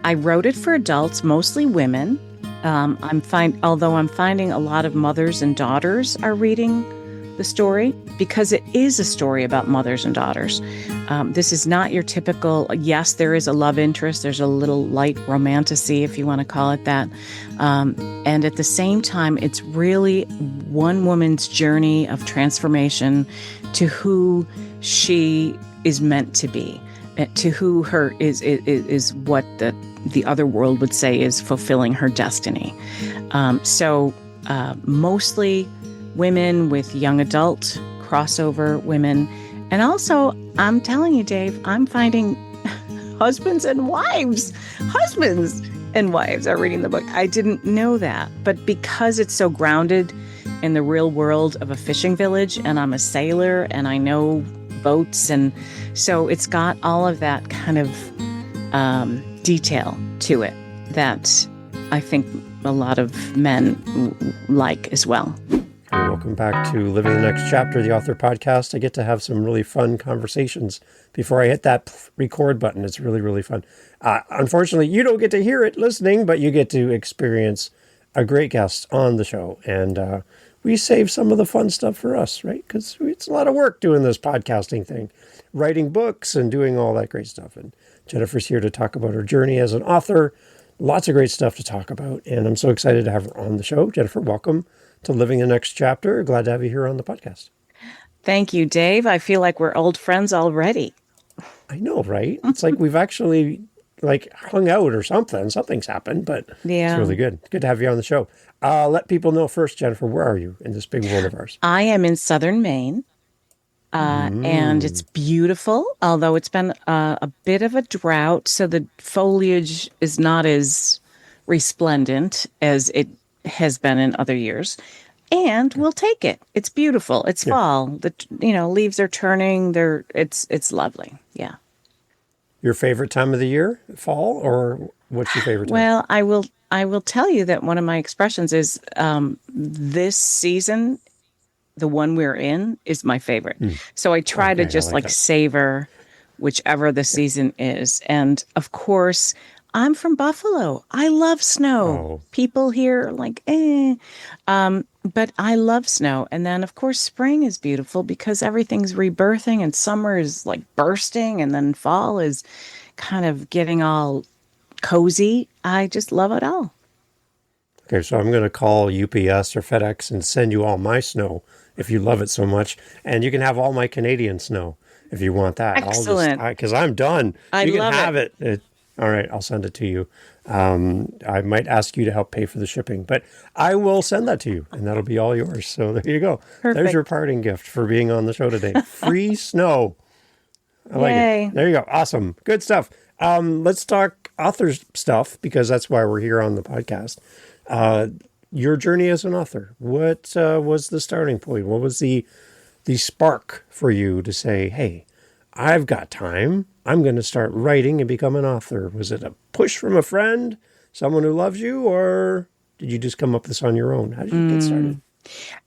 I wrote it for adults, mostly women. Although I'm finding a lot of mothers and daughters are reading the story because it is a story about mothers and daughters. This is not your typical, yes, there is a love interest. There's a little light romantasy, if you want to call it that. And at the same time, it's really one woman's journey of transformation to who she is meant to be, to who her is what the other world would say is fulfilling her destiny. Mostly women with young adult crossover women. And also, I'm telling you, Dave, I'm finding husbands and wives are reading the book. I didn't know that. But because it's so grounded in the real world of a fishing village, and I'm a sailor and I know boats, and so it's got all of that kind of detail to it that I think a lot of men like as well. Welcome back to Living the Next Chapter, the author podcast. I get to have some really fun conversations before I hit that record button. It's really, really fun. Unfortunately, you don't get to hear it listening, but you get to experience a great guest on the show. And we save some of the fun stuff for us, right? Because it's a lot of work doing this podcasting thing, writing books and doing all that great stuff. And Jennifer's here to talk about her journey as an author. Lots of great stuff to talk about. And I'm so excited to have her on the show. Jennifer, welcome to Living the Next Chapter. Glad to have you here on the podcast. Thank you, Dave. I feel like we're old friends already. I know, right? It's like we've actually hung out or something. Something's happened, but It's really good. Good to have you on the show. Let people know first, Jennifer, where are you in this big world of ours? I am in southern Maine. And it's beautiful, although it's been a bit of a drought, so the foliage is not as resplendent as it has been in other years. And we'll take it. It's beautiful. It's fall. The leaves are turning. It's lovely. Yeah. Your favorite time of the year, fall, or what's your favorite time? Well, I will tell you that one of my expressions is this season. The one we're in is my favorite. So I try to just savor whichever the season is. And of course, I'm from Buffalo. I love snow. Oh. People here are like, but I love snow. And then, of course, spring is beautiful because everything's rebirthing and summer is like bursting. And then fall is kind of getting all cozy. I just love it all. Okay, so I'm going to call UPS or FedEx and send you all my snow if you love it so much. And you can have all my Canadian snow if you want that. Excellent. Because I'm done. You can love have it. All right, I'll send it to you. I might ask you to help pay for the shipping, but I will send that to you, and that'll be all yours. So there you go. Perfect. There's your parting gift for being on the show today. Free snow. I like Yay. it. There you go. Awesome. Good stuff. Let's talk author stuff, because that's why we're here on the podcast. Your journey as an author. What was the starting point? What was the spark for you to say, hey, I've got time. I'm going to start writing and become an author. Was it a push from a friend, someone who loves you, or did you just come up with this on your own? How did you get started?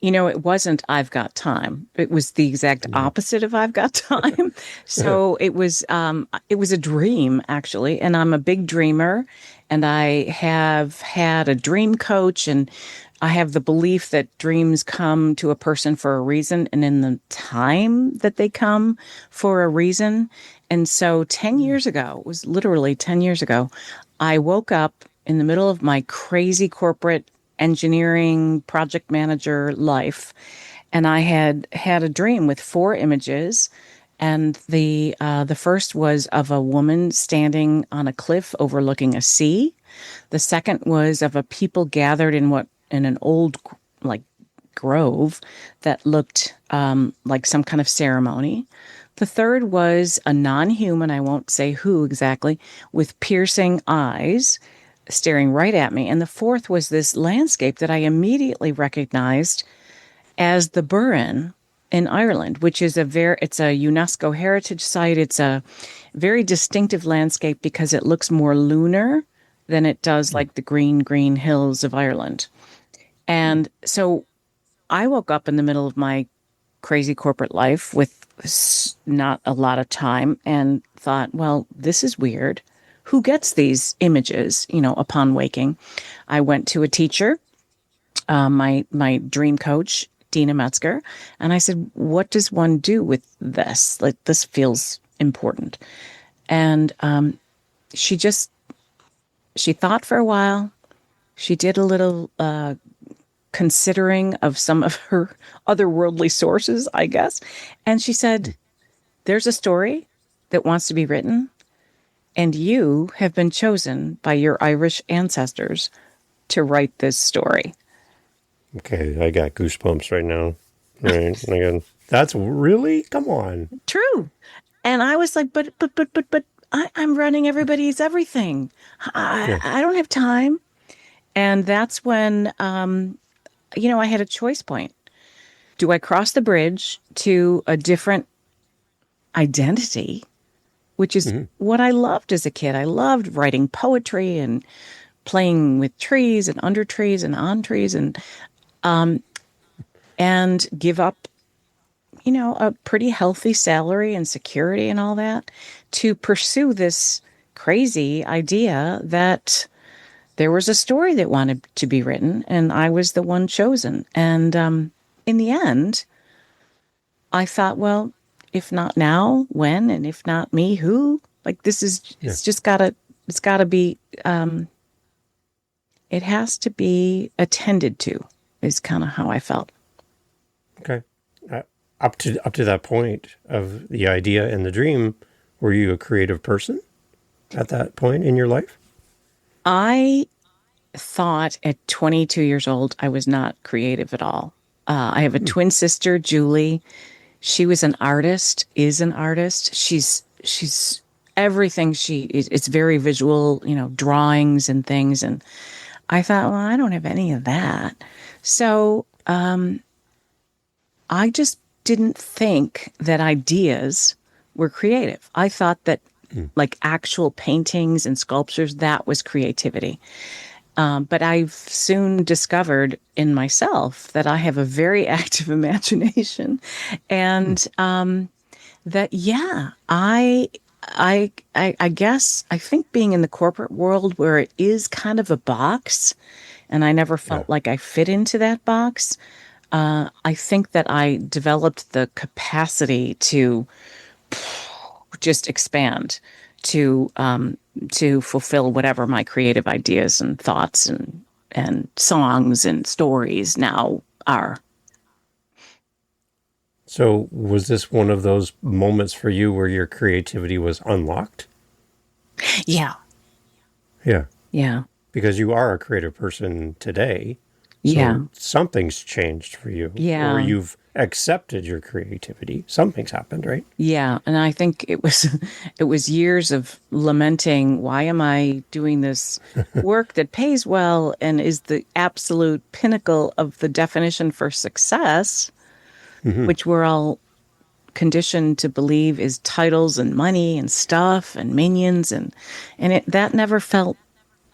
It wasn't I've got time. It was the exact opposite of I've got time. So it was a dream, actually. And I'm a big dreamer, and I have had a dream coach, and I have the belief that dreams come to a person for a reason, and in the time that they come for a reason. And so 10 years ago, it was literally 10 years ago, I woke up in the middle of my crazy corporate engineering project manager life, and I had a dream with 4 images. And the first was of a woman standing on a cliff overlooking a sea. The second was of a people gathered in an old grove that looked like some kind of ceremony. The third was a non-human, I won't say who exactly, with piercing eyes staring right at me. And the fourth was this landscape that I immediately recognized as the Burren in Ireland, which is it's a UNESCO heritage site. It's a very distinctive landscape because it looks more lunar than it does like the green hills of Ireland. And so I woke up in the middle of my crazy corporate life with not a lot of time and thought, well, this is weird. who gets these images, upon waking. I went to a teacher, my dream coach, Dina Metzger, and I said, "What does one do with this? Like, this feels important." And she just she thought for a while. She did a little considering of some of her otherworldly sources, I guess, and she said, "There's a story that wants to be written, and you have been chosen by your Irish ancestors to write this story." Okay, I got goosebumps right now. Right, again, that's really, come on. True. And I was like, but I'm running everybody's everything. Yeah. I don't have time. And that's when, I had a choice point. Do I cross the bridge to a different identity, which is what I loved as a kid? I loved writing poetry and playing with trees and under trees and on trees, and give up, a pretty healthy salary and security and all that to pursue this crazy idea that there was a story that wanted to be written, and I was the one chosen. And in the end, I thought, well, if not now, when? And if not me, who? Like, it's just it's gotta be, it has to be attended to, is kind of how I felt. Okay. Up to that point of the idea and the dream, were you a creative person at that point in your life? I thought at 22 years old, I was not creative at all. I have a twin sister, Julie. She was an artist, is an artist. She's everything. It's very visual, drawings and things. And I thought, well, I don't have any of that. So I just didn't think that ideas were creative. I thought that like actual paintings and sculptures, that was creativity. But I've soon discovered in myself that I have a very active imagination, and that I guess I think being in the corporate world where it is kind of a box, and I never felt like I fit into that box. I think that I developed the capacity to just expand, to fulfill whatever my creative ideas and thoughts and songs and stories now are. So was this one of those moments for you where your creativity was unlocked? Yeah. Yeah. Yeah. Because you are a creative person today. So Yeah. something's changed for you. Yeah. Or you've accepted your creativity. Something's happened, right? Yeah, and I think it was years of lamenting, why am I doing this work that pays well and is the absolute pinnacle of the definition for success, which we're all conditioned to believe is titles and money and stuff and minions, and that never felt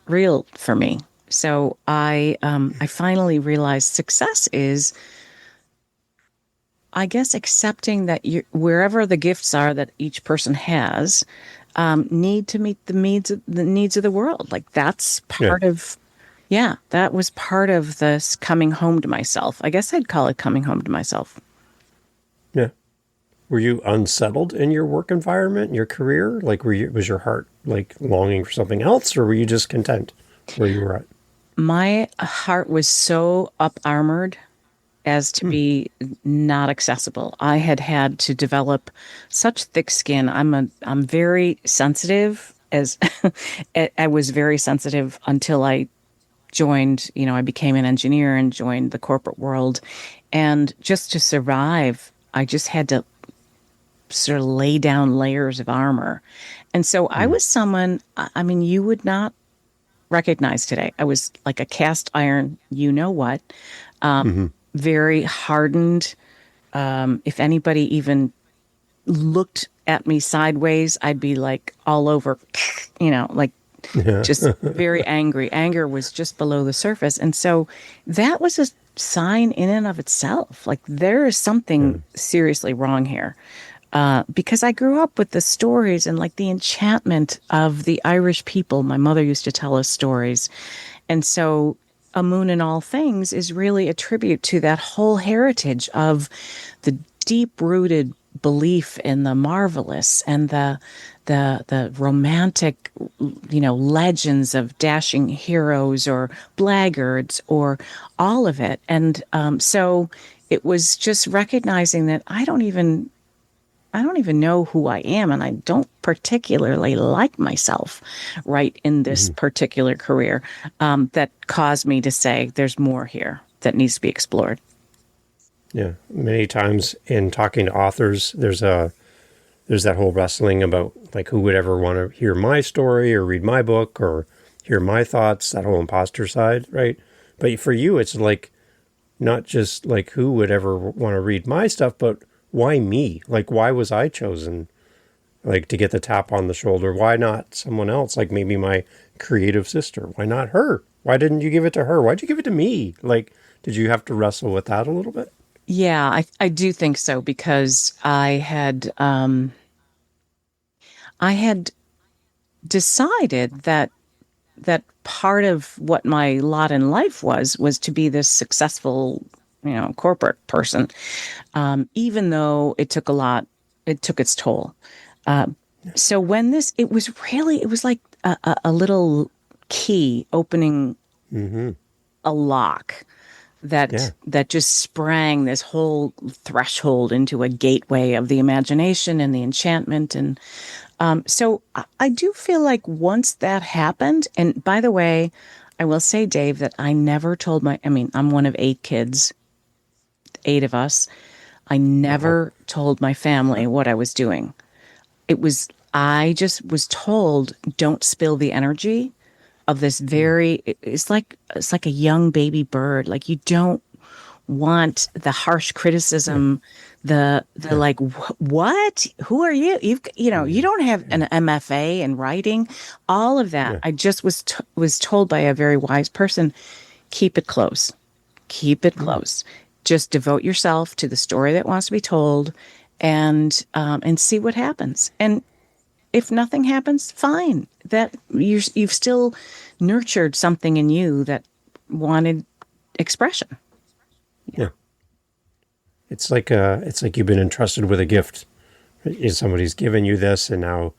real for me. So I finally realized success is, I guess, accepting that wherever the gifts are that each person has, need to meet the needs of the world. Like, that's part of, that was part of this coming home to myself. I guess I'd call it coming home to myself. Yeah. Were you unsettled in your work environment, your career? Like, was your heart like longing for something else, or were you just content where you were at? My heart was so up-armored as to be not accessible. I had to develop such thick skin. I'm very sensitive, as I was very sensitive until I joined, I became an engineer and joined the corporate world. And just to survive, I just had to sort of lay down layers of armor. And so I was someone, I mean, you would not recognize today. I was like a cast iron, what, very hardened. If anybody even looked at me sideways, I'd be like all over, like just very angry. Anger was just below the surface. And so that was a sign in and of itself. Like, there is something seriously wrong here. because I grew up with the stories and like the enchantment of the Irish people. My mother used to tell us stories. And so A Moon in All Things is really a tribute to that whole heritage of the deep rooted belief in the marvelous and the romantic, legends of dashing heroes or blackguards or all of it. And so it was just recognizing that I don't even know who I am, and I don't particularly like myself right in this particular career, that caused me to say there's more here that needs to be explored. Yeah. Many times in talking to authors, there's that whole wrestling about like who would ever want to hear my story or read my book or hear my thoughts, that whole imposter side, right? But for you, it's like not just like who would ever want to read my stuff, but why me? Like, why was I chosen, like, to get the tap on the shoulder? Why not someone else, like maybe my creative sister? Why not her? Why didn't you give it to her? Why'd you give it to me? Like, did you have to wrestle with that a little bit? Yeah, I do think so because I had decided that part of what my lot in life was to be this successful, corporate person, even though it took its toll. Uh, so when it was like a little key opening Mm-hmm. a lock Yeah. that just sprang this whole threshold into a gateway of the imagination and the enchantment. And so I do feel like once that happened, and by the way, I will say, Dave, that I never told I'm one of 8 kids, 8 of us. I Wow. never told my family what I was doing. I just was told, don't spill the energy of this it's like a young baby bird. Like you don't want the harsh Yeah. criticism, the Yeah. like, what? Who are you? You don't have Yeah. an MFA in writing, all of that. Yeah. I just was told by a very wise person, keep it close, keep it Mm. close. Just devote yourself to the story that wants to be told, and see what happens. And if nothing happens, fine. That you've still nurtured something in you that wanted expression. Yeah. Yeah. It's like you've been entrusted with a gift. Is somebody's given you this, and now,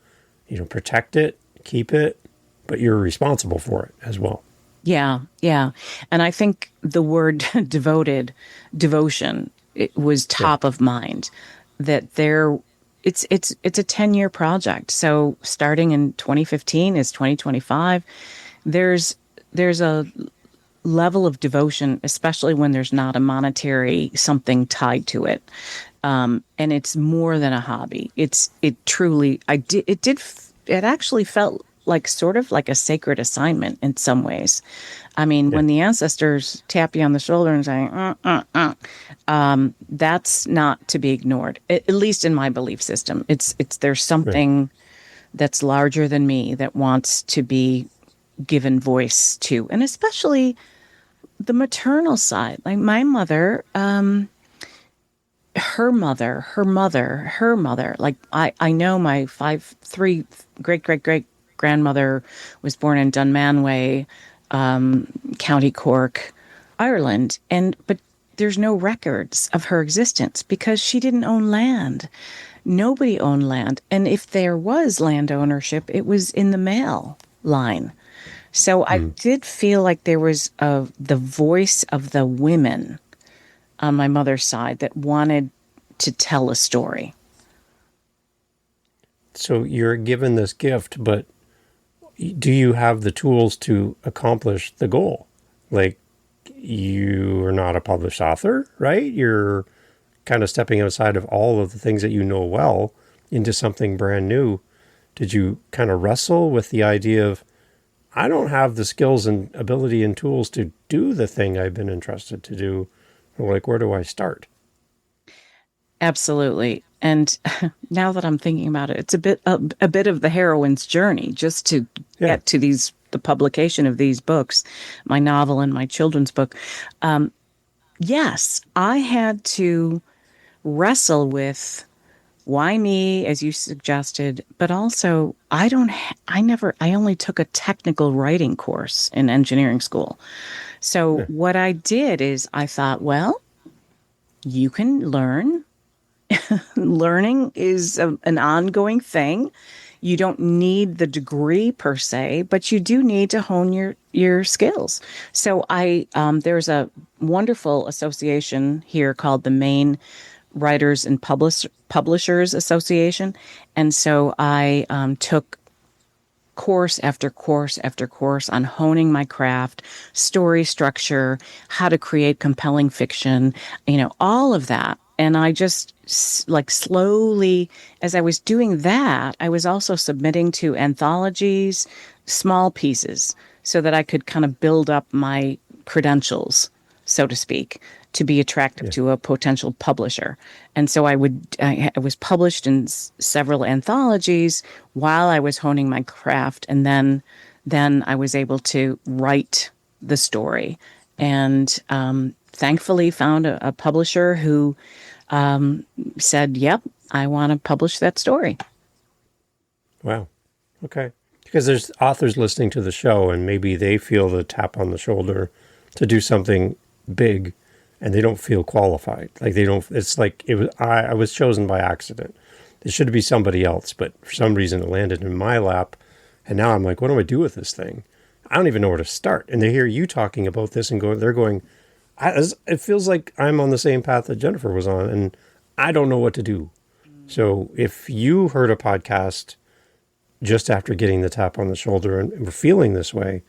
protect it, keep it, but you're responsible for it as well. Yeah, yeah. And I think the word devotion, it was Yeah. top of mind. That there, it's a 10-year project. So starting in 2015 is 2025. There's a level of devotion, especially when there's not a monetary something tied to it. And it's more than a hobby. It truly, it actually felt like sort of like a sacred assignment in some ways. I mean, Yeah. when the ancestors tap you on the shoulder and say, that's not to be ignored, at least in my belief system. There's Right. something that's larger than me that wants to be given voice to, and especially the maternal side. Like my mother, her mother. Like I know my three great great great grandmother was born in Dunmanway, County Cork, Ireland, but there's no records of her existence because she didn't own land. Nobody owned land, and if there was land ownership, it was in the male line. So I Mm. did feel like there was the voice of the women on my mother's side that wanted to tell a story. So you're given this gift, but do you have the tools to accomplish the goal? Like, you are not a published author, right? You're kind of stepping outside of all of the things that you know well into something brand new. Did you kind of wrestle with the idea of, I don't have the skills and ability and tools to do the thing I've been entrusted to do? Or like, where do I start? Absolutely. And now that I'm thinking about it, it's a bit of the heroine's journey just to Yeah. get to the publication of these books, my novel and my children's book. Yes, I had to wrestle with why me, as you suggested, but also I only took a technical writing course in engineering school. So what I did is I thought, well, you can learn. Learning is an ongoing thing. You don't need the degree per se, but you do need to hone your skills. So there's a wonderful association here called the Maine Writers and Publishers Association, and so I took course after course after course on honing my craft, story structure, how to create compelling fiction, all of that. And I just like slowly, as I was doing that, I was also submitting to anthologies, small pieces, so that I could kind of build up my credentials, so to speak, to be attractive to a potential publisher. And so I was published in several anthologies while I was honing my craft. And then I was able to write the story, and thankfully found a publisher who said, yep, I want to publish that story. Wow. Okay. Because there's authors listening to the show and maybe they feel the tap on the shoulder to do something big and they don't feel qualified. Like they don't, it's like I was chosen by accident. It should be somebody else, but for some reason it landed in my lap. And now I'm like, what do I do with this thing? I don't even know where to start. And they hear you talking about this and they're going, it feels like I'm on the same path that Jennifer was on, and I don't know what to do. So if you heard a podcast just after getting the tap on the shoulder and were feeling this way,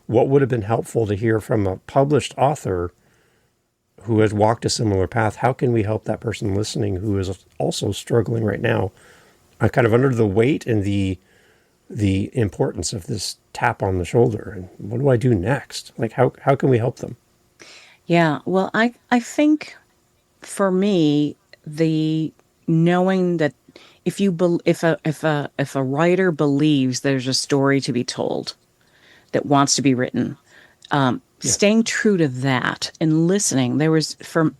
what would have been helpful to hear from a published author who has walked a similar path? How can we help that person listening who is also struggling right now, kind of under the weight and the importance of this tap on the shoulder? And what do I do next? Like, how can we help them? Yeah, well, I think for me, the knowing that if a writer believes there's a story to be told that wants to be written, staying true to that and listening. There was for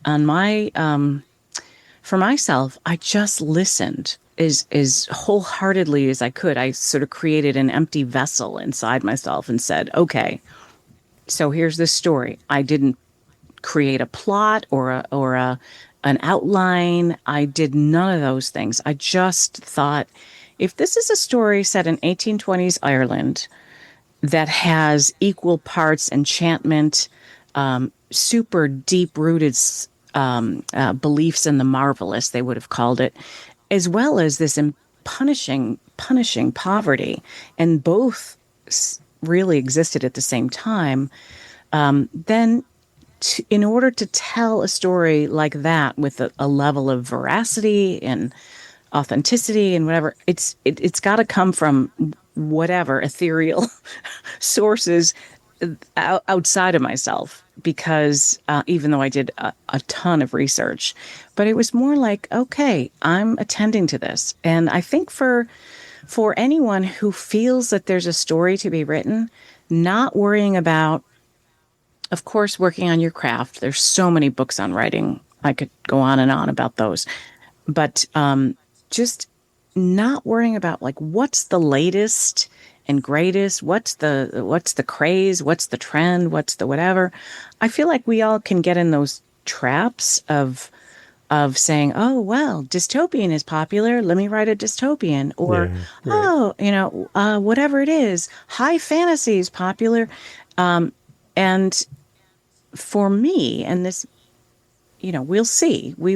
myself, I just listened as wholeheartedly as I could. I sort of created an empty vessel inside myself and said, okay, so here's this story. I didn't create a plot or an outline. I did none of those things. I just thought, if this is a story set in 1820s Ireland that has equal parts enchantment, super deep-rooted beliefs in the marvelous, they would have called it, as well as this punishing poverty, and both really existed at the same time, then in order to tell a story like that with a level of veracity and authenticity and whatever, it's got to come from whatever ethereal sources outside of myself, because even though I did a ton of research, but it was more like, okay, I'm attending to this. And I think for anyone who feels that there's a story to be written, not worrying about, of course, working on your craft. There's so many books on writing. I could go on and on about those. But just not worrying about, like, what's the latest and greatest, what's the craze, what's the trend, what's the whatever. I feel like we all can get in those traps of saying, oh, well, dystopian is popular, let me write a dystopian. Or, right. Oh, whatever it is, high fantasy is popular. And for me, and this, we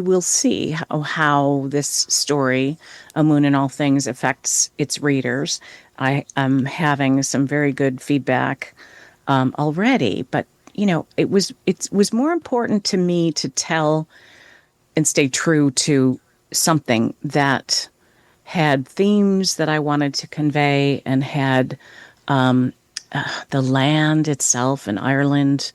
will see how this story, A Moon and All Things, affects its readers. I am having some very good feedback already, but it was more important to me to tell and stay true to something that had themes that I wanted to convey, and had the land itself in Ireland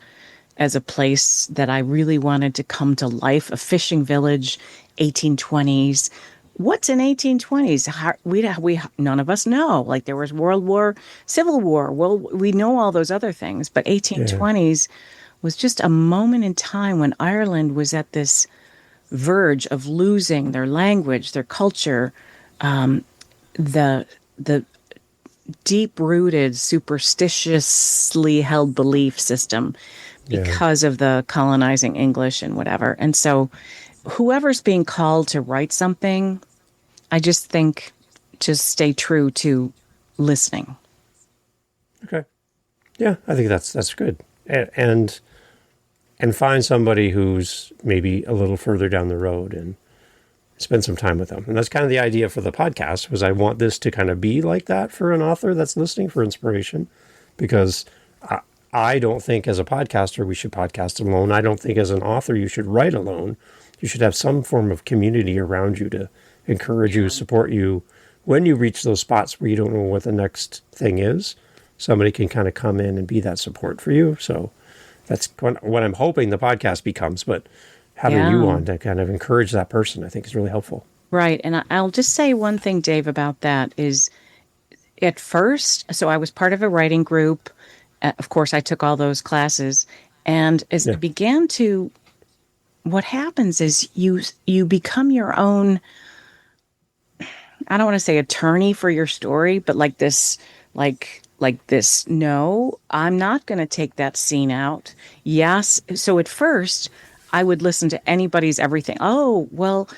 as a place that I really wanted to come to life. A fishing village, 1820s. What's in 1820s? We none of us know. Like, there was World War, Civil War. Well, we know all those other things, but 1820s was just a moment in time when Ireland was at this verge of losing their language, their culture, the the deep-rooted, superstitiously held belief system Yeah. because of the colonizing English and whatever. And so whoever's being called to write something, I just think just stay true to listening. Okay. Yeah, I think that's good. And and find somebody who's maybe a little further down the road and spend some time with them. And that's kind of the idea for the podcast, was I want this to kind of be like that for an author that's listening for inspiration, because I don't think as a podcaster we should podcast alone. I don't think as an author you should write alone. You should have some form of community around you to encourage you, support you. When you reach those spots where you don't know what the next thing is, somebody can kind of come in and be that support for you. So that's what I'm hoping the podcast becomes. But having you on to kind of encourage that person, I think is really helpful. Right. And I'll just say one thing, Dave, about that is at first, so I was part of a writing group. Of course, I took all those classes. And as I began to, what happens is you become your own, I don't want to say attorney for your story, but like this, no, I'm not going to take that scene out. Yes. So at first, I would listen to anybody's everything. Oh, well,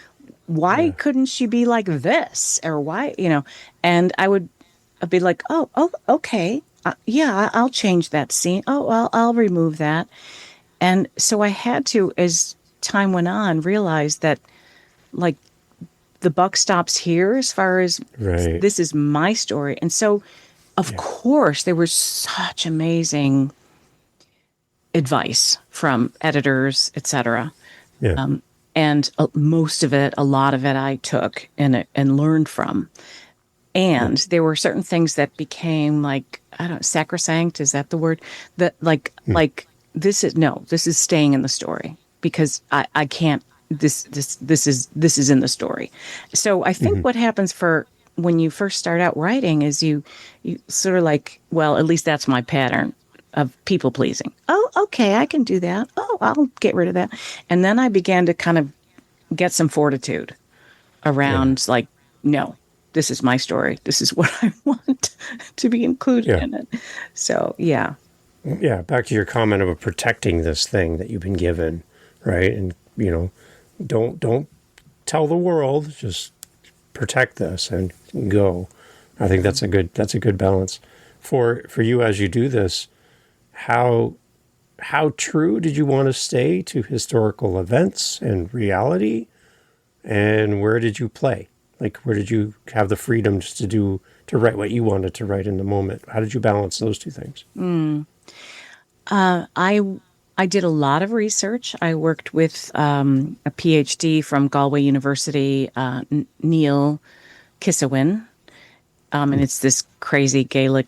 why couldn't she be like this? Or why, and I'd be like, oh, okay. Yeah, I'll change that scene. Oh, well, I'll remove that. And so I had to, as time went on, realize that like the buck stops here as far as this is my story. And so, of course, there was such amazing advice from editors, etc. Yeah. And most of it, a lot of it, I took and learned from. And there were certain things that became like, I don't know, sacrosanct. Is that the word? That like this is staying in the story because I can't. This is in the story. So I think what happens for when you first start out writing is you sort of like, well, at least that's my pattern of people pleasing. Oh, okay, I can do that. Oh, I'll get rid of that. And then I began to kind of get some fortitude around like, no, this is my story. This is what I want to be included in it. So, yeah. Yeah, back to your comment about protecting this thing that you've been given, right? And, don't tell the world, just protect this and go. I think that's a good balance. For you as you do this, how true did you want to stay to historical events and reality? And where did you play? Like, where did you have the freedom just to write what you wanted to write in the moment? How did you balance those two things? I did a lot of research. I worked with a PhD from Galway University, Neil Kisawin, and it's this crazy Gaelic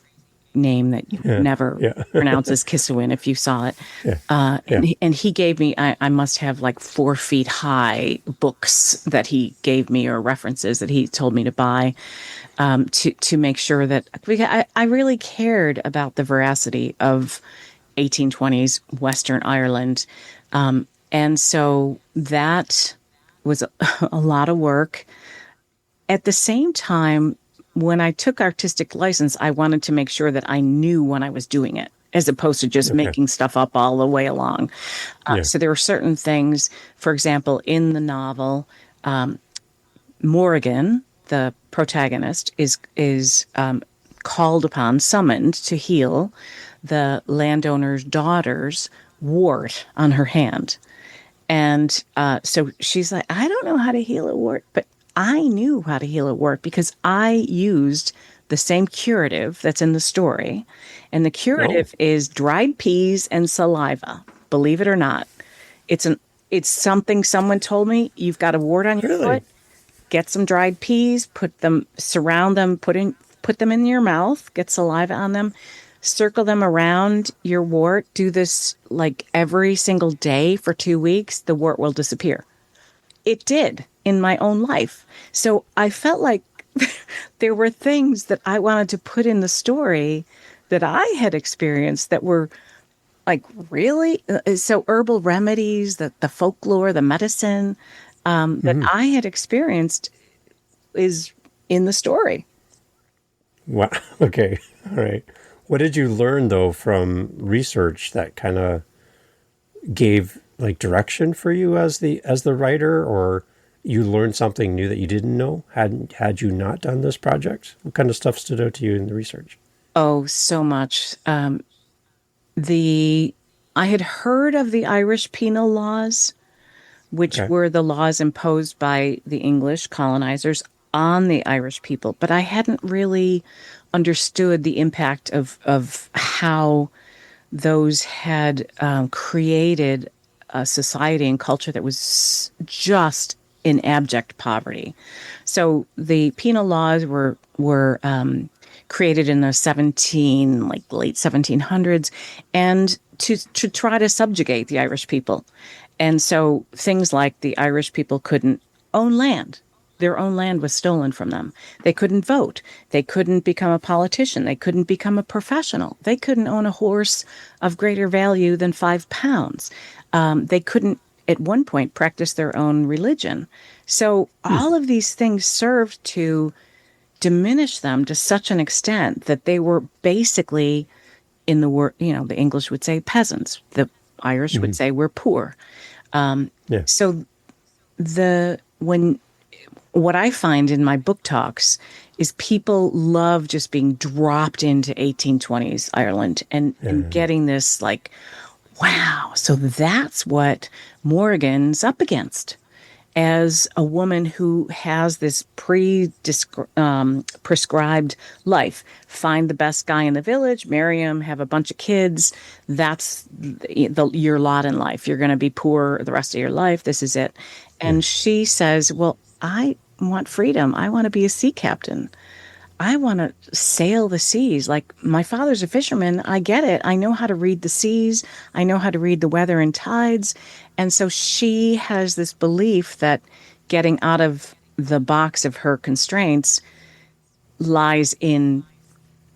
name that you never pronounce as Kisawin if you saw it. And he gave me, I must have like 4 feet high books that he gave me or references that he told me to buy to make sure that I really cared about the veracity of 1820s Western Ireland. And so that was a lot of work. At the same time, when I took artistic license, I wanted to make sure that I knew when I was doing it, as opposed to just making stuff up all the way along. So there were certain things, for example, in the novel, Morrigan, the protagonist, is called upon, summoned to heal the landowner's daughter's wart on her hand. And so she's like, I don't know how to heal a wart, but I knew how to heal a wart because I used the same curative that's in the story. And the curative is dried peas and saliva, believe it or not. It's something someone told me. You've got a wart on your foot. Get some dried peas, surround them, put them in your mouth, get saliva on them, circle them around your wart. Do this like every single day for 2 weeks. The wart will disappear. It did in my own life. So I felt like there were things that I wanted to put in the story that I had experienced that were like, really? So herbal remedies, the folklore, the medicine, that I had experienced is in the story. Wow. Okay. All right. What did you learn though from research that kind of gave like direction for you as the writer, or you learned something new that you didn't know had you not done this project? What kind of stuff stood out to you in the research? Oh, so much. The I had heard of the Irish penal laws, which Okay. were the laws imposed by the English colonizers on the Irish people, but I hadn't really understood the impact of how those had created a society and culture that was just in abject poverty. So the penal laws were created in the late 1700s, and to try to subjugate the Irish people. And so things like the Irish people couldn't own land. Their own land was stolen from them. They couldn't vote. They couldn't become a politician. They couldn't become a professional. They couldn't own a horse of greater value than 5 pounds. They couldn't, at one point, practice their own religion. So all of these things served to diminish them to such an extent that they were basically, in the word, the English would say peasants. The Irish would say we're poor. Yeah. So when what I find in my book talks is people love just being dropped into 1820s Ireland and getting this like, wow, so that's what Morgan's up against as a woman who has this prescribed life. Find the best guy in the village, marry him, have a bunch of kids. That's your lot in life. You're going to be poor the rest of your life. This is it. And she says, well, I want freedom. I want to be a sea captain. I want to sail the seas. Like, my father's a fisherman. I get it. I know how to read the seas. I know how to read the weather and tides. And so she has this belief that getting out of the box of her constraints lies in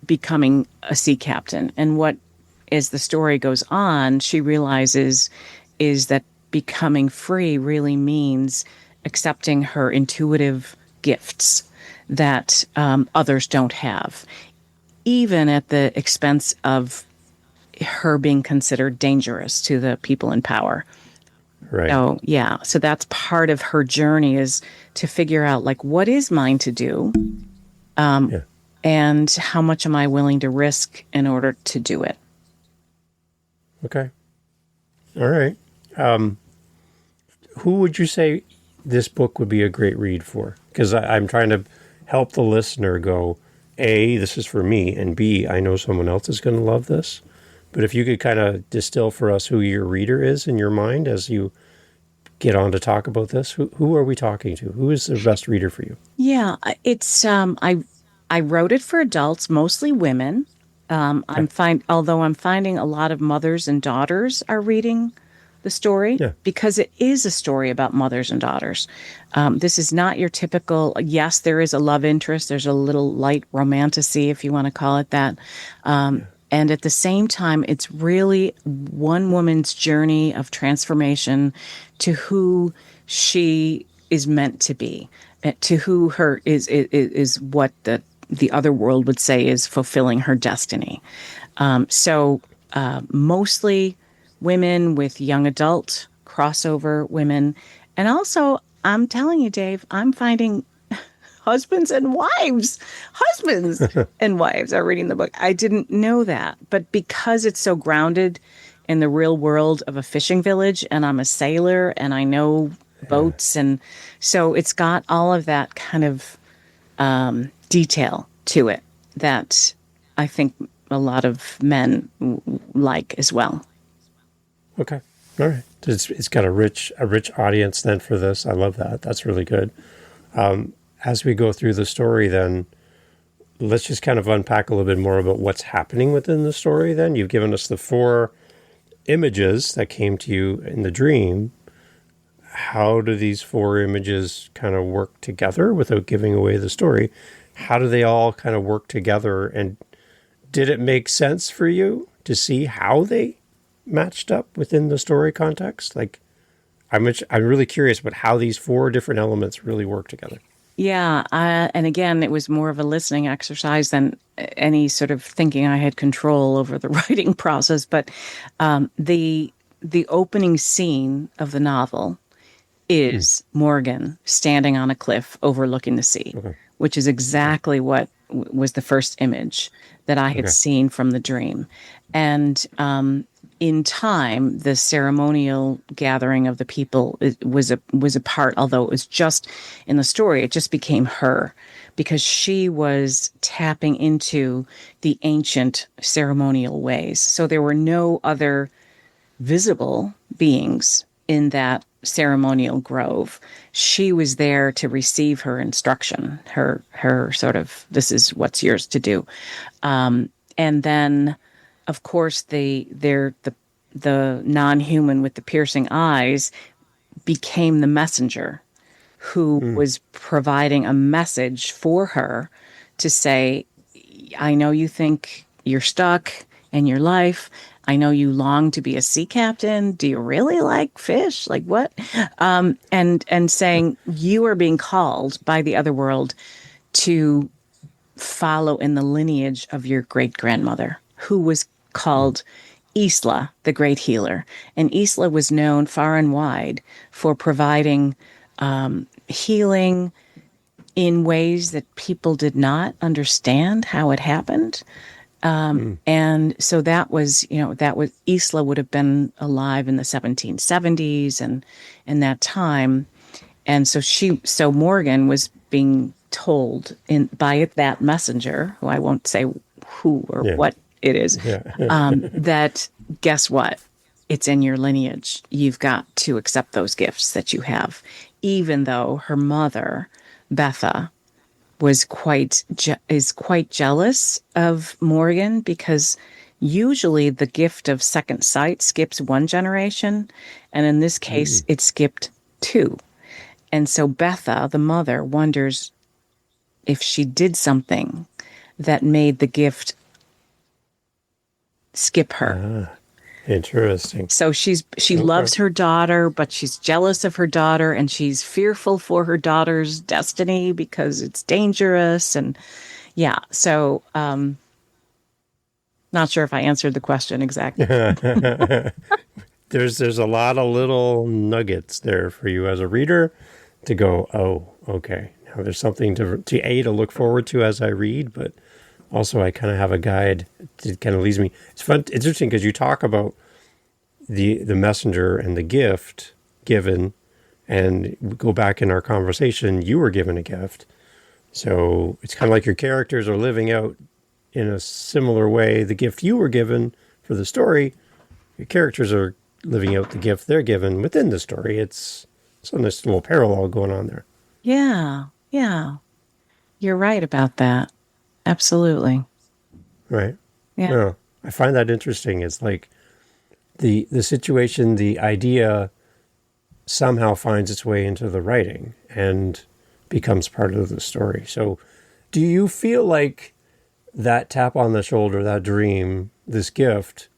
becoming a sea captain. And what, as the story goes on, she realizes is that becoming free really means accepting her intuitive gifts that others don't have, even at the expense of her being considered dangerous to the people in power. Right. So, yeah, so that's part of her journey, is to figure out, like, what is mine to do, Yeah. and how much am I willing to risk in order to do it? Okay. All right. Who would you say this book would be a great read for? Because I'm trying to help the listener go, A, this is for me, and B, I know someone else is going to love this. But if you could kind of distill for us who your reader is in your mind as you get on to talk about this, who are we talking to? Who is the best reader for you? Yeah, it's I wrote it for adults, mostly women. Although I'm finding a lot of mothers and daughters are reading the story, Yeah. because it is a story about mothers and daughters. This is not your typical, yes, there is a love interest. There's a little light romantasy, if you want to call it that. And at the same time, it's really one woman's journey of transformation to who she is meant to be, to who her is what the other world would say is fulfilling her destiny. Mostly women with young adult crossover women. And also, I'm telling you, Dave, I'm finding husbands and wives are reading the book. I didn't know that, but because it's so grounded in the real world of a fishing village, and I'm a sailor and I know boats, and so it's got all of that kind of detail to it that I think a lot of men like as well. Okay. All right. It's got a rich audience then for this. I love that. That's really good. As we go through the story, then let's just kind of unpack a little bit more about what's happening within the story. Then you've given us the 4 images that came to you in the dream. How do these 4 images kind of work together without giving away the story? How do they all kind of work together? And did it make sense for you to see how they matched up within the story context? Like, I'm really curious about how these four different elements really work together. Yeah, and again, it was more of a listening exercise than any sort of thinking I had control over the writing process. But the opening scene of the novel is Morgan standing on a cliff overlooking the sea, Okay. which is exactly what was the first image that I had Okay. seen from the dream. And in time, the ceremonial gathering of the people was a part, although it was just in the story, it just became her because she was tapping into the ancient ceremonial ways. So there were no other visible beings in that ceremonial grove. She was there to receive her instruction, her sort of this is what's yours to do. And then, of course, the non-human with the piercing eyes became the messenger who was providing a message for her to say, I know you think you're stuck in your life. I know you long to be a sea captain. Do you really like fish? Like what? And saying you are being called by the other world to follow in the lineage of your great grandmother, who was called Isla, the great healer. And Isla was known far and wide for providing healing in ways that people did not understand how it happened. And so that was, Isla would have been alive in the 1770s and in that time. And so Morgan was being told by that messenger, who I won't say who or what it is, that guess what? It's in your lineage. You've got to accept those gifts that you have, even though her mother, Betha, is quite jealous of Morgan because usually the gift of second sight skips one generation, and in this case, it skipped two. And so Betha, the mother, wonders if she did something that made the gift skip her. Interesting. So she loves her daughter, but she's jealous of her daughter, and she's fearful for her daughter's destiny because it's dangerous. And yeah, so not sure if I answered the question exactly. There's a lot of little nuggets there for you as a reader to go, oh, okay. Now there's something to look forward to as I read, but also I kind of have a guide. It kind of leads me. It's fun. It's interesting because you talk about the messenger and the gift given, and we go back in our conversation, you were given a gift. So it's kind of like your characters are living out in a similar way the gift you were given for the story. Your characters are living out the gift they're given within the story. It's a nice little parallel going on there. Yeah. You're right about that. Absolutely. Right. Yeah. No, I find that interesting. It's like the situation, the idea somehow finds its way into the writing and becomes part of the story. So do you feel like that tap on the shoulder, that dream, this gift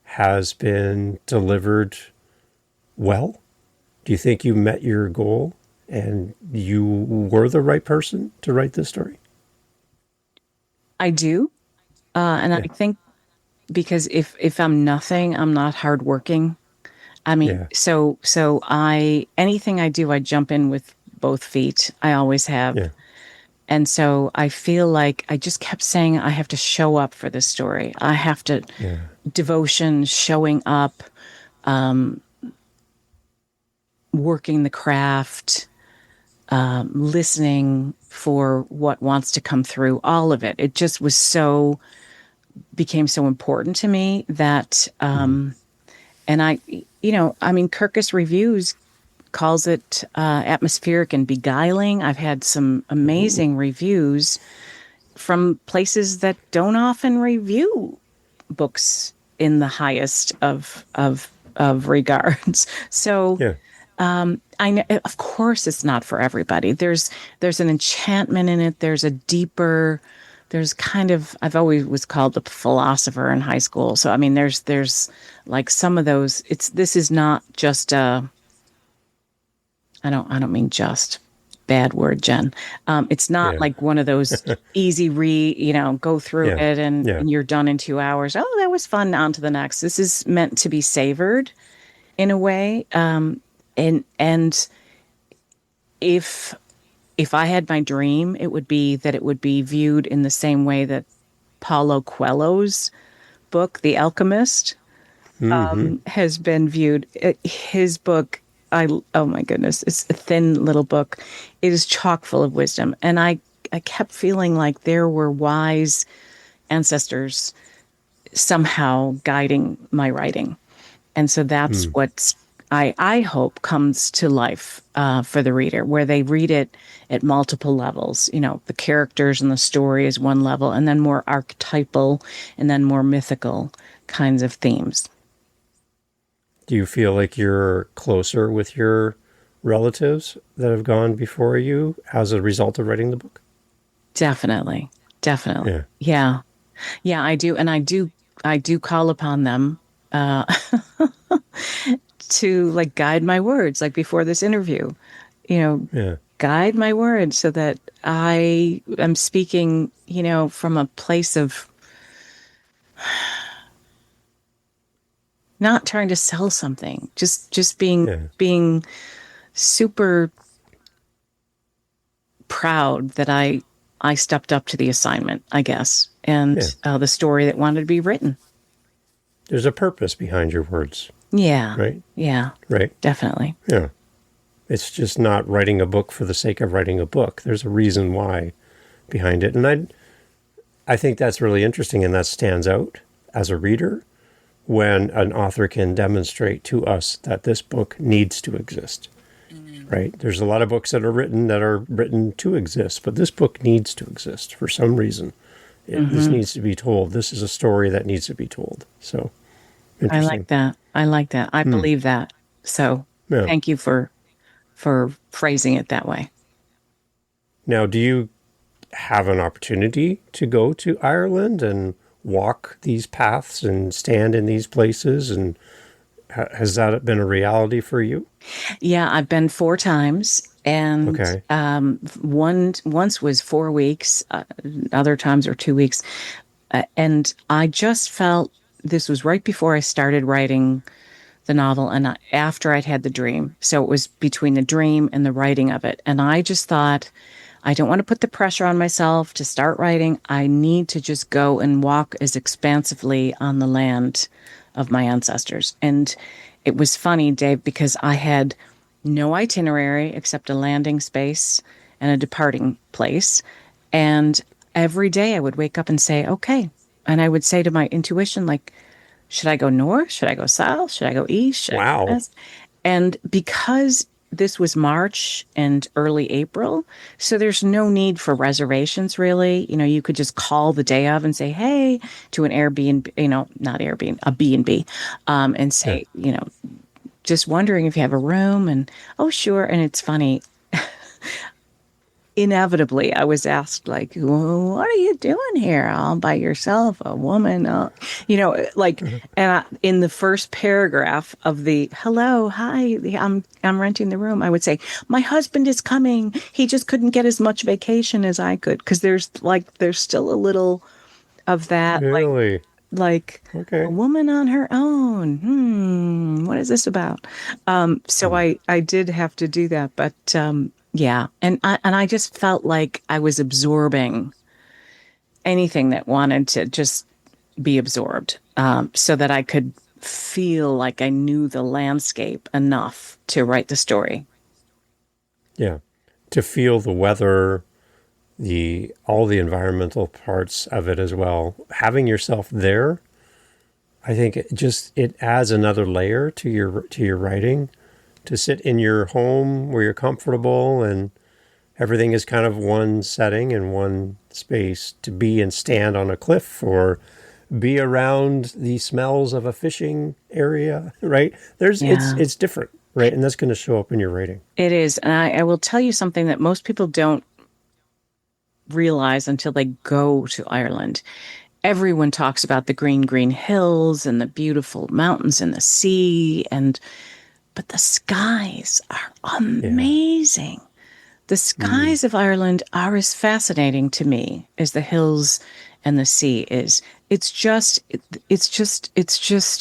has been delivered well? Do you think you met your goal and you were the right person to write this story? I do. And I think because if I'm nothing, I'm not hardworking. I mean, so anything I do, I jump in with both feet. I always have. Yeah. And so I feel like I just kept saying I have to show up for this story. I have to devotion, showing up, working the craft, listening for what wants to come through, all of it. It just became so important to me that, and Kirkus Reviews calls it atmospheric and beguiling. I've had some amazing reviews from places that don't often review books in the highest of regards. So I know, of course, it's not for everybody. There's an enchantment in it. There's kind of, I've always was called a philosopher in high school. So I mean, there's like some of those. This is not just a I don't mean just. Bad word, Jen. It's not Yeah. like one of those easy go through Yeah. it and, Yeah. and you're done in 2 hours. Oh, that was fun. On to the next. This is meant to be savored in a way. And if if I had my dream, it would be that it would be viewed in the same way that Paulo Coelho's book, The Alchemist, Hmm. has been viewed. His book, oh my goodness, it's a thin little book. It is chock full of wisdom, and I kept feeling like there were wise ancestors somehow guiding my writing, and so that's what's I hope comes to life for the reader, where they read it at multiple levels. The characters and the story is one level, and then more archetypal, and then more mythical kinds of themes. Do you feel like you're closer with your relatives that have gone before you as a result of writing the book? Definitely. Definitely. Yeah. Yeah. Yeah, I do. And I do call upon them uh, to like guide my words, like before this interview, you know, Yeah. guide my words so that I am speaking, from a place of not trying to sell something, just being Yeah. being super proud that I stepped up to the assignment, I guess, and Yeah. the story that wanted to be written. There's a purpose behind your words, Yeah, right? yeah, Right. definitely. Yeah. It's just not writing a book for the sake of writing a book. There's a reason why behind it. And I think that's really interesting, and that stands out as a reader when an author can demonstrate to us that this book needs to exist. Right? There's a lot of books that are written to exist, but this book needs to exist for some reason. This needs to be told. This is a story that needs to be told. So I like interesting. that. I like that. I believe that. So Yeah. thank you for phrasing it that way. Now, do you have an opportunity to go to Ireland and walk these paths and stand in these places? And has that been a reality for you? Yeah, I've been 4 times, and Okay. once was 4 weeks, other times are 2 weeks, and I just felt this was right before I started writing the novel, and after I'd had the dream. So it was between the dream and the writing of it, and I just thought, I don't want to put the pressure on myself to start writing. I need to just go and walk as expansively on the land of my ancestors. And it was funny, Dave, because I had no itinerary except a landing space and a departing place. And every day I would wake up and say, okay. And I would say to my intuition, like, should I go north? Should I go south? Should I go east? Should I go Wow. west? And because this was March and early April, so there's no need for reservations really. You could just call the day of and say, hey, to an Airbnb, not Airbnb, a B&B, and Yeah. say, just wondering if you have a room. And oh, sure. And it's funny. Inevitably, I was asked, like, well, what are you doing here all by yourself, a woman? Like, in the first paragraph of the hello, hi, I'm renting the room, I would say, my husband is coming. He just couldn't get as much vacation as I could. Because there's still a little of that, Really? like a Okay. woman on her own. What is this about? So I did have to do that, but yeah, and I just felt like I was absorbing anything that wanted to just be absorbed, so that I could feel like I knew the landscape enough to write the story. Yeah. To feel the weather, all the environmental parts of it as well. Having yourself there, I think it adds another layer to your writing. To sit in your home where you're comfortable and everything is kind of one setting and one space, to be and stand on a cliff or be around the smells of a fishing area, right? Yeah, It's different, right? And that's going to show up in your writing. it is. And I will tell you something that most people don't realize until they go to Ireland. Everyone talks about the green, green hills and the beautiful mountains and the sea, but but the skies are Yeah. amazing. The skies of Ireland are as fascinating to me as the hills and the sea is. It's just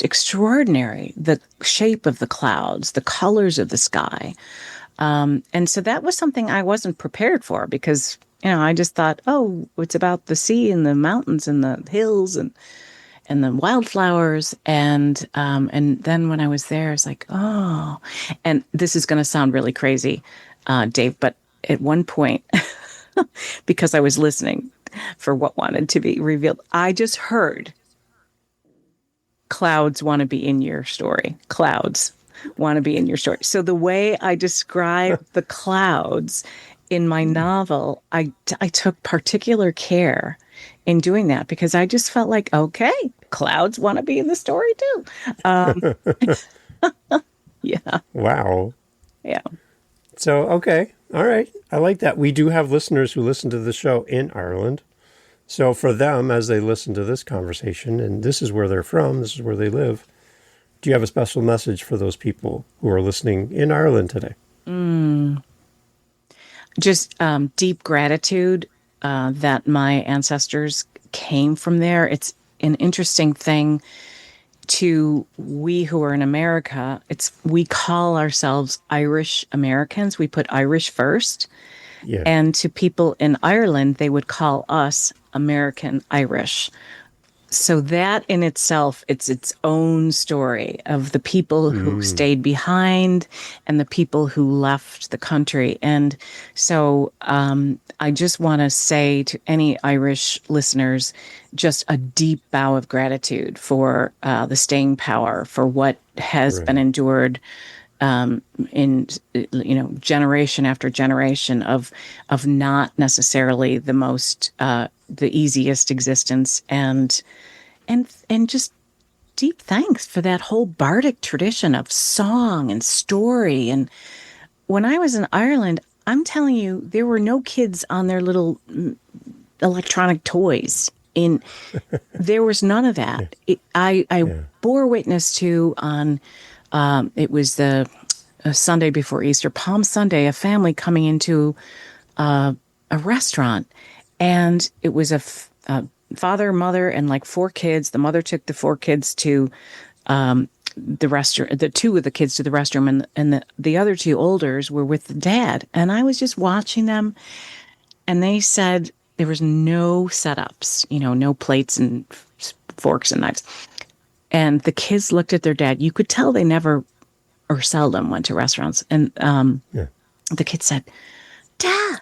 extraordinary. The shape of the clouds, the colors of the sky. And so that was something I wasn't prepared for because, I just thought, oh, it's about the sea and the mountains and the hills and the wildflowers. And then when I was there, it's like, oh, and this is going to sound really crazy, Dave, but at one point, because I was listening for what wanted to be revealed, I just heard clouds want to be in your story. Clouds want to be in your story. So the way I describe the clouds in my novel, I took particular care in doing that because I just felt like, okay, clouds want to be in the story too. Um, yeah, Wow. yeah. So, okay. All right. I like that. We do have listeners who listen to the show in Ireland. So for them, as they listen to this conversation, and this is where they're from, this is where they live, do you have a special message for those people who are listening in Ireland today? Just deep gratitude that my ancestors came from there. It's an interesting thing to we who are in America. We call ourselves Irish Americans. We put Irish first. Yeah. And to people in Ireland, they would call us American Irish. So that in itself, it's its own story of the people who stayed behind and the people who left the country. And so I just want to say to any Irish listeners, just a deep bow of gratitude for the staying power, for what has been endured in generation after generation of not necessarily the easiest existence, and just deep thanks for that whole bardic tradition of song and story. And when I was in Ireland, I'm telling you, there were no kids on their little electronic toys. There was none of that. I bore witness to on it was the Sunday before Easter, Palm Sunday, a family coming into a restaurant, and it was a father, mother, and like four kids. The mother took the four kids to the restaurant, the two of the kids to the restroom, and the other two olders were with the dad. And I was just watching them, and they said there was no setups, no plates and forks and knives. And the kids looked at their dad. You could tell they never or seldom went to restaurants. And the kid said, "Dad,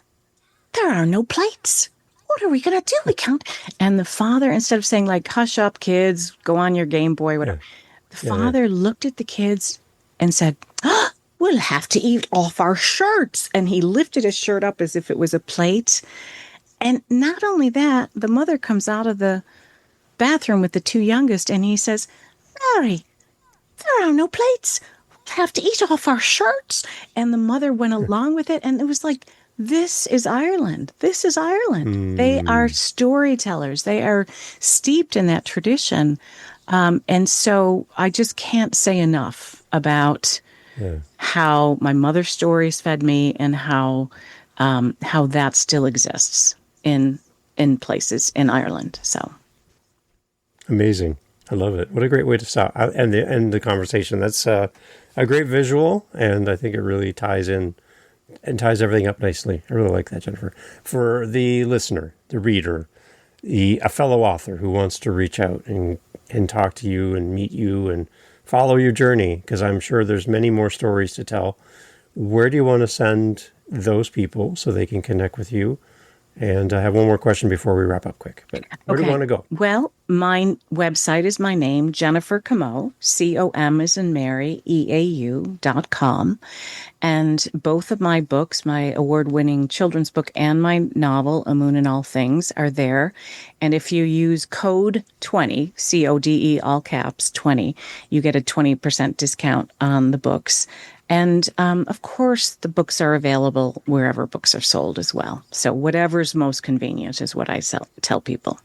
there are no plates. What are we going to do? We can't." And the father, instead of saying like, "Hush up, kids, go on your Game Boy," whatever, the father looked at the kids and said, "We'll have to eat off our shirts." And he lifted his shirt up as if it was a plate. And not only that, the mother comes out of the bathroom with the two youngest, and he says, "Mary, there are no plates. We'll have to eat off our shirts." And the mother went along with it, and it was like, this is Ireland. This is Ireland. They are storytellers. They are steeped in that tradition. And so I just can't say enough about how my mother's stories fed me and how that still exists in places in Ireland. So Amazing. I love it. What a great way to stop and end the conversation. That's a great visual, and I think it really ties in and ties everything up nicely. I really like that, Jennifer. For the listener, the reader, a fellow author who wants to reach out and talk to you and meet you and follow your journey, because I'm sure there's many more stories to tell, where do you want to send those people so they can connect with you? And I have one more question before we wrap up quick. But where do you want to go? Well, my website is my name, Jennifer Comeau, COM as in Mary, EAU.com. And both of my books, my award-winning children's book and my novel, A Moon in All Things, are there. And if you use code 20, CODE, all caps, 20, you get a 20% discount on the books. And, of course, the books are available wherever books are sold as well. So whatever's most convenient is what I tell people.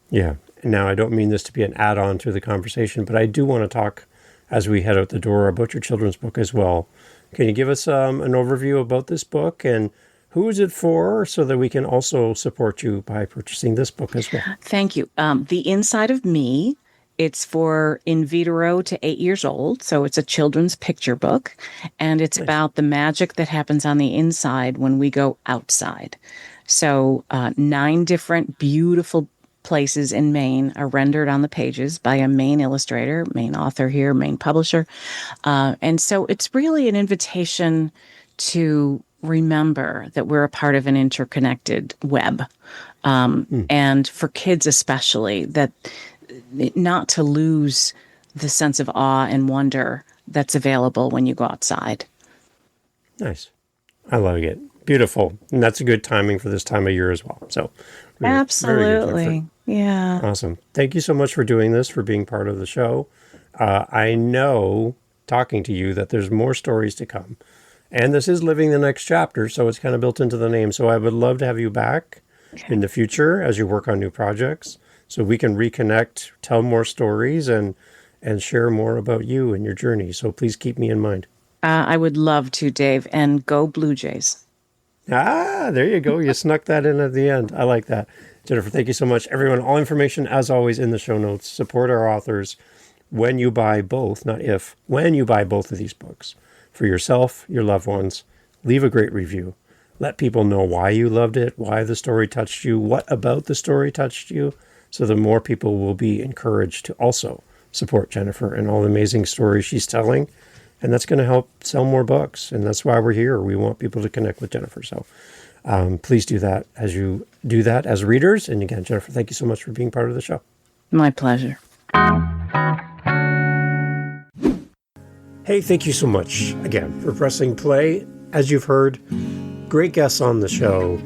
Yeah. Now, I don't mean this to be an add-on to the conversation, but I do want to talk as we head out the door about your children's book as well. Can you give us an overview about this book and who is it for, so that we can also support you by purchasing this book as well? Thank you. The Inside of Me, it's for in vitro to 8 years old. So it's a children's picture book. And it's about the magic that happens on the inside when we go outside. So 9 different beautiful places in Maine are rendered on the pages by a Maine illustrator, Maine author here, Maine publisher. And so it's really an invitation to remember that we're a part of an interconnected web. And for kids especially, that not to lose the sense of awe and wonder that's available when you go outside. Nice. I love it. Beautiful. And that's a good timing for this time of year as well. So absolutely. Yeah. Awesome. Thank you so much for doing this, for being part of the show. I know, talking to you, that there's more stories to come. And this is Living the Next Chapter, so it's kind of built into the name. So I would love to have you back in the future as you work on new projects, so we can reconnect, tell more stories, and share more about you and your journey. So please keep me in mind. I would love to, Dave. And go Blue Jays. There you go. You snuck that in at the end. I like that. Jennifer, thank you so much. Everyone, all information, as always, in the show notes. Support our authors when you buy both, not if, when you buy both of these books. For yourself, your loved ones, leave a great review. Let people know why you loved it, why the story touched you, what about the story touched you, so that more people will be encouraged to also support Jennifer and all the amazing stories she's telling. And that's going to help sell more books. And that's why we're here. We want people to connect with Jennifer. So please do that as you do that as readers. And again, Jennifer, thank you so much for being part of the show. My pleasure. Hey, thank you so much again for pressing play. As you've heard, great guests on the show.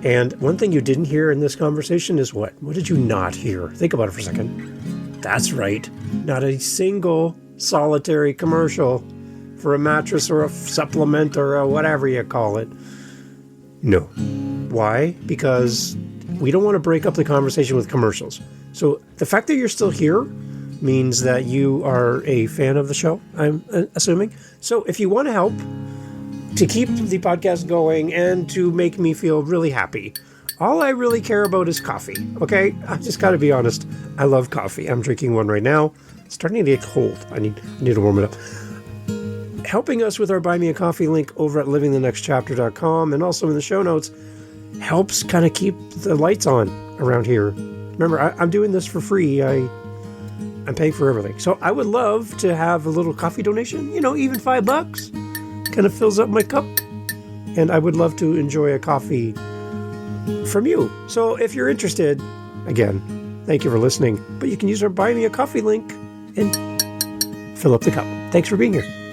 And one thing you didn't hear in this conversation is what? What did you not hear? Think about it for a second. That's right. Not a single solitary commercial for a mattress or a supplement or a whatever you call it. No. Why? Because we don't want to break up the conversation with commercials. So the fact that you're still here means that you are a fan of the show, I'm assuming. So if you want to help to keep the podcast going and to make me feel really happy, all I really care about is coffee, okay? I just got to be honest. I love coffee. I'm drinking one right now. It's starting to get cold. I need to warm it up. Helping us with our Buy Me a Coffee link over at livingthenextchapter.com and also in the show notes helps kind of keep the lights on around here. Remember, I'm doing this for free. I'm paying for everything. So I would love to have a little coffee donation, even $5 kind of fills up my cup. And I would love to enjoy a coffee from you. So if you're interested, again, thank you for listening. But you can use our Buy Me a Coffee link and fill up the cup. Thanks for being here.